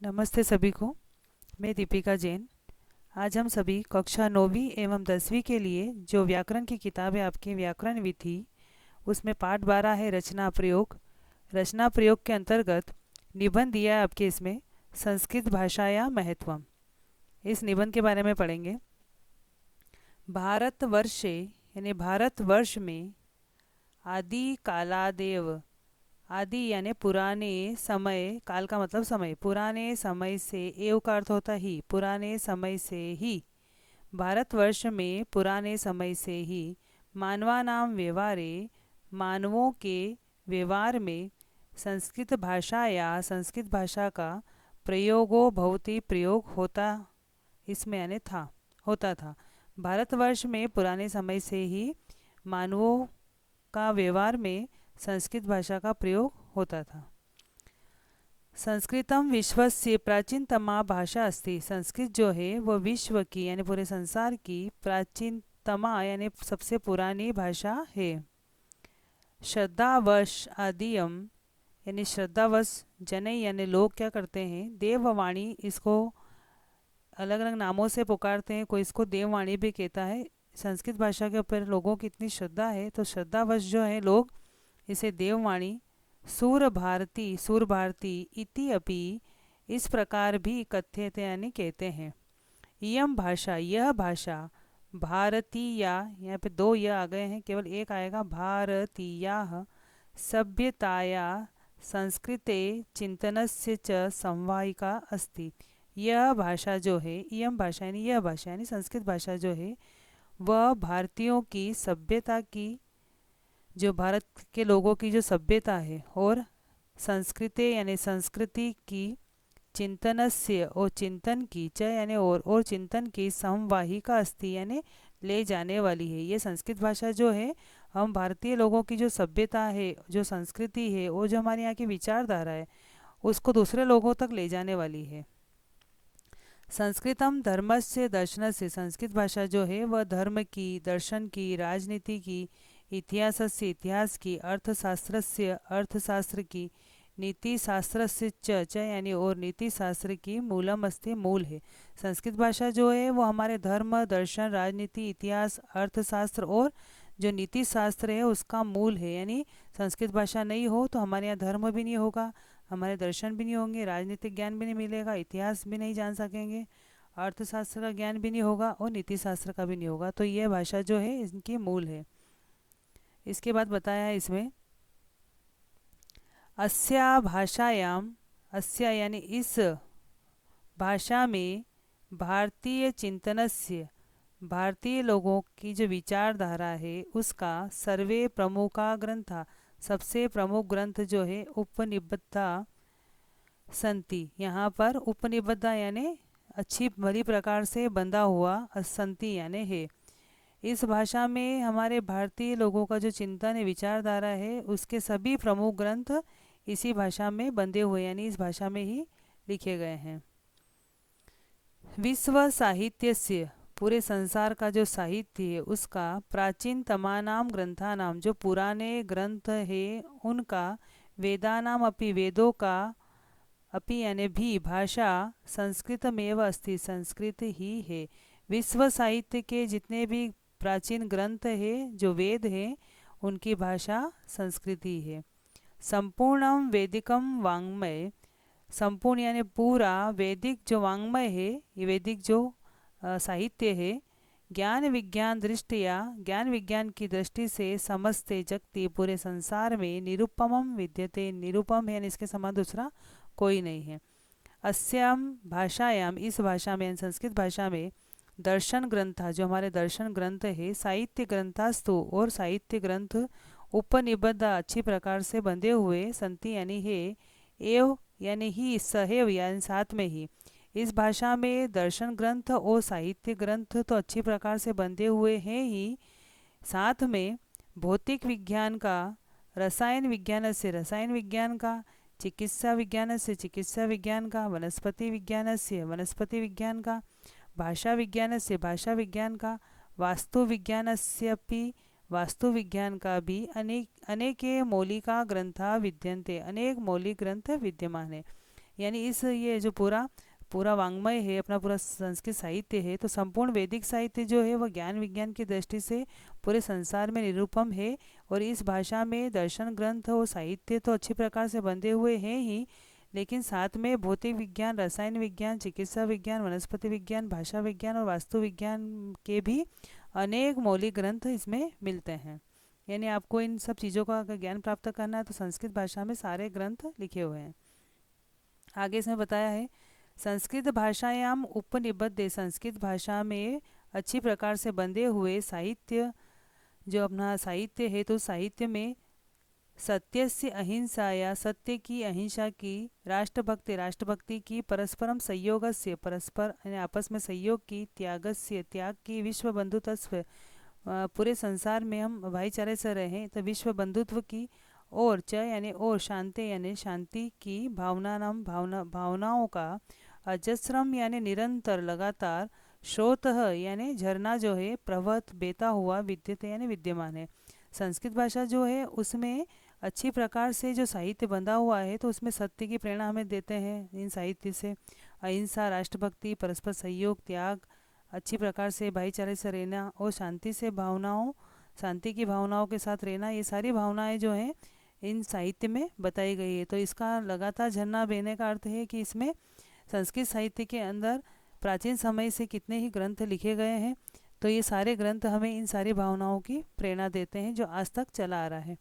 नमस्ते सभी को। मैं दीपिका जैन। आज हम सभी कक्षा 9वीं एवं 10वीं के लिए जो व्याकरण की किताब है आपकी व्याकरण विधि, उसमें पाठ 12 है रचना प्रयोग। रचना प्रयोग के अंतर्गत निबंध दिया है आपके इसमें, संस्कृत भाषाया महत्वम। इस निबंध के बारे में पढ़ेंगे। भारतवर्षे यानी भारतवर्ष में आदि कालादेव, आदि यानी पुराने समय, काल का मतलब समय, पुराने समय से, एव का अर्थ होता ही, पुराने समय से ही, भारतवर्ष में पुराने समय से ही मानवानाम व्यवहारे, मानवों के व्यवहार में, संस्कृत भाषा या संस्कृत भाषा का प्रयोगो भवति, प्रयोग होता, इसमें यानी था, होता था। भारतवर्ष में पुराने समय से ही मानवों का व्यवहार में संस्कृत भाषा का प्रयोग होता था। संस्कृतम विश्वस्य प्राचीनतमा भाषा अस्ति। संस्कृत जो है वह विश्व की यानी पूरे संसार की प्राचीनतमा यानी सबसे पुरानी भाषा है। श्रद्धावश आदियम यानी श्रद्धावश जने यानी लोग क्या करते हैं, देववाणी, इसको अलग अलग नामों से पुकारते हैं। कोई इसको देववाणी भी कहता है। संस्कृत भाषा के ऊपर लोगों की इतनी श्रद्धा है तो श्रद्धावश जो है लोग इसे देववाणी, सूर भारती, सूर भारती इति अपि, इस प्रकार भी कथ्यते यानी कहते हैं। इयम भाषा, यह भाषा, भारतीया, यहाँ पे दो यह आ गए हैं, केवल एक आएगा, भारतीया सभ्यताया संस्कृते चिंतनस्य च संवाहिका अस्ति। यह भाषा जो है, इयम भाषा यानी यह भाषा यानी संस्कृत भाषा जो है, वह भारतीयों की सभ्यता की, जो भारत के लोगों की जो सभ्यता है, और संस्कृति यानी संस्कृति की, चिंतनस्य और चिंतन की, च यानी और चिंतन की, समवाहिका अस्ति यानी ले जाने वाली है। ये संस्कृत भाषा जो है, हम भारतीय लोगों की जो सभ्यता है, जो संस्कृति है, वो जो हमारे यहाँ की विचारधारा है, उसको दूसरे लोगों तक ले जाने वाली है। संस्कृतम धर्मस्य दर्शनस्य, संस्कृत भाषा जो है वह धर्म की, दर्शन की, राजनीति की, इतिहास से इतिहास की, अर्थशास्त्र से अर्थशास्त्र की, नीति शास्त्र से च यानी और नीति शास्त्र की मूलम अस्ति, मूल है। संस्कृत भाषा जो है वो हमारे धर्म, दर्शन, राजनीति, इतिहास, अर्थशास्त्र और जो नीति शास्त्र है उसका मूल है। यानी संस्कृत भाषा नहीं हो तो हमारे यहाँ धर्म भी नहीं होगा, हमारे दर्शन भी नहीं होंगे, राजनीतिक ज्ञान भी नहीं मिलेगा, इतिहास भी नहीं जान सकेंगे, अर्थशास्त्र का ज्ञान भी नहीं होगा और नीति शास्त्र का भी नहीं होगा। तो यह भाषा जो है इनकी मूल है। इसके बाद बताया है इसमें, अस्या भाषायाम, अस्या यानी इस भाषा में, भारतीय चिंतनस्य, भारतीय लोगों की जो विचारधारा है उसका, सर्वे प्रमुखा ग्रंथा, सबसे प्रमुख ग्रंथ जो है, उपनिबद्धा संति, यहाँ पर उपनिबद्धा यानी अच्छी भली प्रकार से बंधा हुआ, संति यानी है। इस भाषा में हमारे भारतीय लोगों का जो चिंतन है, विचारधारा है, उसके सभी प्रमुख ग्रंथ इसी भाषा में बंधे हुए यानी इस भाषा में ही लिखे गए हैं। विश्व साहित्य से, पूरे संसार का जो साहित्य है उसका, प्राचीन तमानाम ग्रंथानाम, जो पुराने ग्रंथ है उनका, वेदानाम अपि, वेदों का, अपि यानी भी, भाषा संस्कृतमेव अस्ति, संस्कृत ही है। विश्व साहित्य के जितने भी प्राचीन ग्रंथ है, जो वेद है, उनकी भाषा संस्कृति है। संपूर्णम वेदिकम वाङ्मय, संपूर्ण यानी पूरा, वैदिक जो वाङ्मय है, ये वैदिक जो साहित्य है, ज्ञान विज्ञान दृष्टिया, ज्ञान विज्ञान की दृष्टि से, समस्ते जगति, पूरे संसार में, निरुपमम विद्यते, निरुपम है यानी इसके समान दूसरा कोई नहीं है। अस्याम भाषायाम, इस भाषा में संस्कृत भाषा में, दर्शन ग्रंथा, जो हमारे दर्शन ग्रंथ है, साहित्य ग्रंथास्तु, और साहित्य ग्रंथ, उपनिबद्ध अच्छी प्रकार से बंधे हुए, संति यानी है, एव यानी ही, सहैव यानी साथ में ही। इस भाषा में दर्शन ग्रंथ और साहित्य ग्रंथ तो अच्छी प्रकार से बंधे हुए हैं ही, साथ में भौतिक विज्ञान का, रसायन विज्ञान से रसायन विज्ञान का, चिकित्सा विज्ञान से चिकित्सा विज्ञान का, वनस्पति विज्ञान से वनस्पति विज्ञान का, भाषा विज्ञान से भाषा विज्ञान का, वास्तु विज्ञान से वास्तु विज्ञान का भी, अनेके मौलिका ग्रंथा विद्यन्ते, अनेक मौलिक ग्रंथ विद्यमान है। यानी इस ये जो पूरा पूरा वाङ्मय है, अपना पूरा संस्कृत साहित्य है, तो संपूर्ण वैदिक साहित्य जो है वह ज्ञान विज्ञान की दृष्टि से पूरे संसार में निरूपम है। और इस भाषा में दर्शन ग्रंथ और साहित्य तो अच्छी प्रकार से बंधे हुए हैं ही, लेकिन साथ में भौतिक विज्ञान, रसायन विज्ञान, चिकित्सा विज्ञान, वनस्पति विज्ञान, भाषा विज्ञान और वास्तु विज्ञान के भी अनेक मौलिक ग्रंथ इसमें मिलते हैं। यानी आपको इन सब चीज़ों का अगर ज्ञान प्राप्त करना है तो संस्कृत भाषा में सारे ग्रंथ लिखे हुए हैं। आगे इसमें बताया है, संस्कृत भाषायाम उपनिबद्धे, संस्कृत भाषा में अच्छी प्रकार से बंधे हुए साहित्य, जो अपना साहित्य है, तो साहित्य में सत्य से अहिंसा या सत्य की अहिंसा की, राष्ट्रभक्ति राष्ट्रभक्ति की, परस्परम संयोग से परस्पर यानी आपस में सहयोग की, त्याग से त्याग की, विश्व बंधुत्व पूरे संसार में हम भाईचारे से रहें तो विश्व बंधुत्व की, और च यानी और शांति यानी शांति की, भावनाओं का, अजस्रम यानी निरंतर लगातार, स्रोत यानी झरना जो है, प्रवत बेता हुआ, विद्यते यानी विद्यमान है। संस्कृत भाषा जो है उसमें अच्छी प्रकार से जो साहित्य बंधा हुआ है, तो उसमें सत्य की प्रेरणा हमें देते हैं इन साहित्य से। अहिंसा, राष्ट्रभक्ति, परस्पर सहयोग, त्याग, अच्छी प्रकार से भाईचारे से रहना और शांति की भावनाओं के साथ रहना, ये सारी भावनाएं जो हैं इन साहित्य में बताई गई है। तो इसका लगातार झरना बहने का अर्थ है कि इसमें संस्कृत साहित्य के अंदर प्राचीन समय से कितने ही ग्रंथ लिखे गए हैं, तो ये सारे ग्रंथ हमें इन सारी भावनाओं की प्रेरणा देते हैं जो आज तक चला आ रहा है।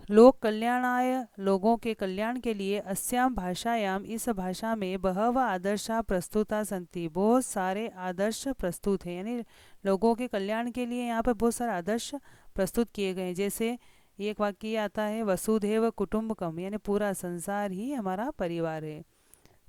लोक कल्याणाय, लोगों के कल्याण के लिए, अस्याम भाषायाम, इस भाषा में, बहव आदर्शा प्रस्तुता संति, बहुत सारे आदर्श प्रस्तुत हैं। यानी लोगों के कल्याण के लिए यहाँ पर बहुत सारे आदर्श प्रस्तुत किए गए हैं। जैसे एक वाक्य आता है, वसुधैव कुटुम्बकम, यानी पूरा संसार ही हमारा परिवार है।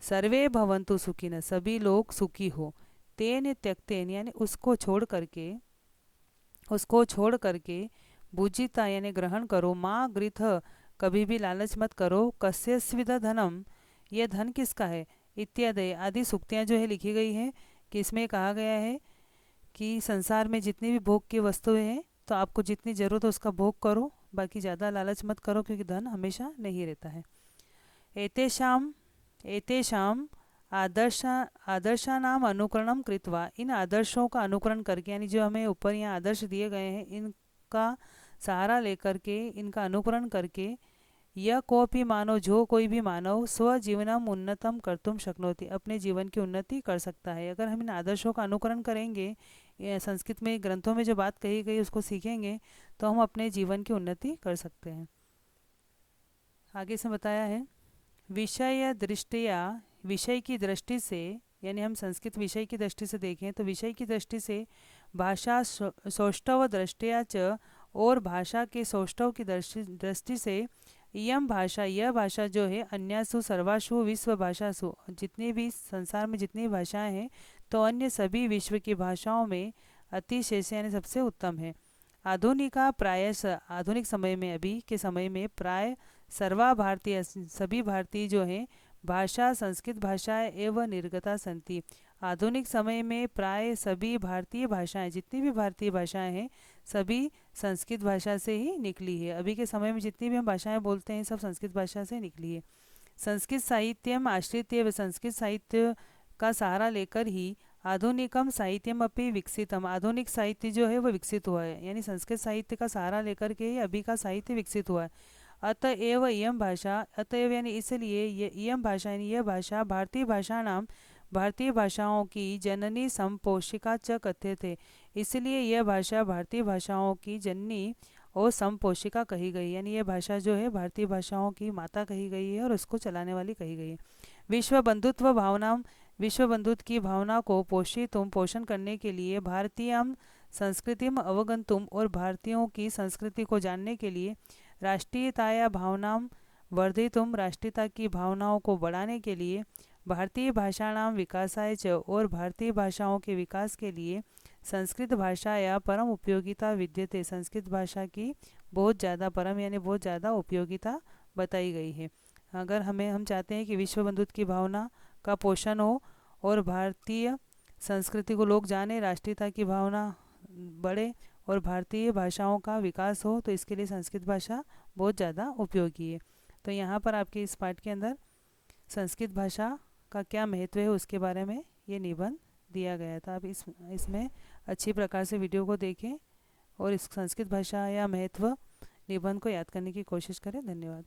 सर्वे भवन्तु सुखिनः, सभी लोग सुखी हो। तेन त्यक्तेन यानी उसको छोड़ करके, भुजिता यानी ग्रहण करो, माँ गृथ कभी भी लालच मत करो, कस्यस्विद धनम, यह धन किसका है, इत्यादि आदि सूक्तियाँ जो है लिखी गई है कि इसमें कहा गया है कि संसार में जितनी भी भोग की वस्तुएं हैं, तो आपको जितनी ज़रूरत है उसका भोग करो, बाकी ज़्यादा लालच मत करो, क्योंकि धन हमेशा नहीं रहता है। एतेषाम आदर्शानाम अनुकरणम कृत्वा, इन आदर्शों का अनुकरण करके, यानी जो हमें ऊपर यहाँ आदर्श दिए गए हैं, इनका सहारा लेकर के, इनका अनुकरण करके, यह कोपी मानव, जो कोई भी मानव, स्वजीवनम उन्नतम कर्तुम शक्नोति, अपने जीवन की उन्नति कर सकता है। अगर हम इन आदर्शों का अनुकरण करेंगे, संस्कृत में ग्रंथों में जो बात कही गई उसको सीखेंगे, तो हम अपने जीवन की उन्नति कर सकते हैं। आगे से बताया है, विषय दृष्टिया, विषय की दृष्टि से, यानी हम संस्कृत विषय की दृष्टि से देखें तो विषय की दृष्टि से, भाषा सौष्ठव दृष्टिया च, और भाषा के सौष्ठव की दृष्टि से, यह भाषा जो है, अन्यासु सर्वासु विश्व भाषासु, जितनी भी संसार में जितनी भाषाएं हैं, तो अन्य सभी विश्व की भाषाओं में अतिशेष यानी सबसे उत्तम है। आधुनिका प्रायश, आधुनिक समय में, अभी के समय में, प्राय सर्वा भारतीय, सभी भारतीय जो हैं, भाषा संस्कृत भाषाएं एवं निर्गता संति, आधुनिक समय में प्राय सभी भारतीय भाषाएं, जितनी भी भारतीय भाषाएं हैं, सभी संस्कृत भाषा से ही निकली है। अभी के समय में जितनी भी हम भाषाएं बोलते हैं, सब संस्कृत भाषा से निकली है। संस्कृत साहित्यम आश्रित्य, व संस्कृत साहित्य का सहारा लेकर ही, आधुनिकम साहित्यम अपि विकसितम, आधुनिक साहित्य जो है वो विकसित हुआ है। यानी संस्कृत साहित्य का सहारा लेकर के ही अभी का साहित्य विकसित हुआ है। अतएव इयम भाषा, अतएव यानी इसलिए, ये इयम भाषा यानी यह भाषा, भारतीय भाषा नाम, भारतीय भाषाओं की जननी संपोषिका च कथ्यते, इसलिए यह भाषा भारतीय भाषाओं की जननी और संपोषिका कही गई। यानी यह भाषा जो है भारतीय भाषाओं की माता कही गई है और उसको चलाने वाली कही गई है। विश्व बंधुत्व भावना, विश्व बंधुत्व की भावना को पोषण करने के लिए, भारतीयम संस्कृतिम अवगंतुम, और भारतीयों की संस्कृति को जानने के लिए, राष्ट्रीयताया भावनाम वर्धितुम, राष्ट्रीयता की भावनाओं को बढ़ाने के लिए, भारतीय भाषाणाम विकासाय च, और भारतीय भाषाओं के विकास के लिए, संस्कृत भाषा या परम उपयोगिता विद्यते, संस्कृत भाषा की बहुत ज़्यादा परम यानी बहुत ज़्यादा उपयोगिता बताई गई है। अगर हम चाहते हैं कि विश्व बंधुत्व की भावना का पोषण हो और भारतीय संस्कृति को लोग जाने, राष्ट्रीयता की भावना बढ़े और भारतीय भाषाओं का विकास हो, तो इसके लिए संस्कृत भाषा बहुत ज़्यादा उपयोगी है। तो यहाँ पर आपके इस पाठ के अंदर संस्कृत भाषा का क्या महत्व है उसके बारे में ये निबंध दिया गया था। अब इसमें अच्छी प्रकार से वीडियो को देखें और इस संस्कृत भाषा या महत्व निबंध को याद करने की कोशिश करें। धन्यवाद।